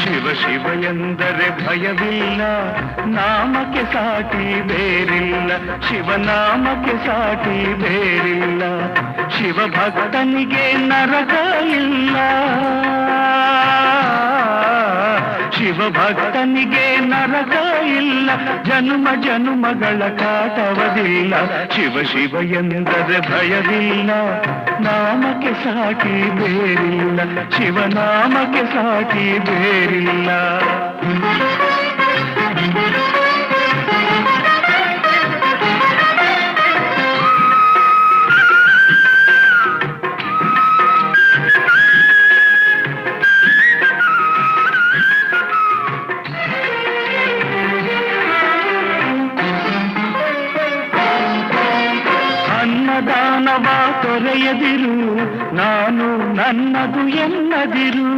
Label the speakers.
Speaker 1: ಶಿವ ಶಿವ ಎಂದರೆ ಭಯವಿಲ್ಲ, ನಾಮಕ್ಕೆ ಸಾಟಿ ಬೇರಿಲ್ಲ. ಶಿವನಾಮಕ್ಕೆ ಸಾಟಿ ಬೇರಿಲ್ಲ. ಶಿವ ಭಕ್ತನಿಗೆ ನರಕ ಇಲ್ಲ. ಶಿವ ಭಕ್ತನಿಗೆ ನರಕ ಇಲ್ಲ. ಜನ್ಮ ಜನ್ಮಗಳ ಕಾಟವದಿಲ್ಲ. ಶಿವ ಶಿವ ಎಂದರೆ ಭಯವಿಲ್ಲ, ನಾಮಕ್ಕೆ ಸಾಟಿ ಬೇರಿಲ್ಲ. ಶಿವನಾಮಕ್ಕೆ ಸಾಟಿ ಬೇರಿಲ್ಲ. ಅನ್ನದಾನವ ತೊರೆಯದಿರು, ನಾನು ನನ್ನದು ಎನ್ನದಿರು.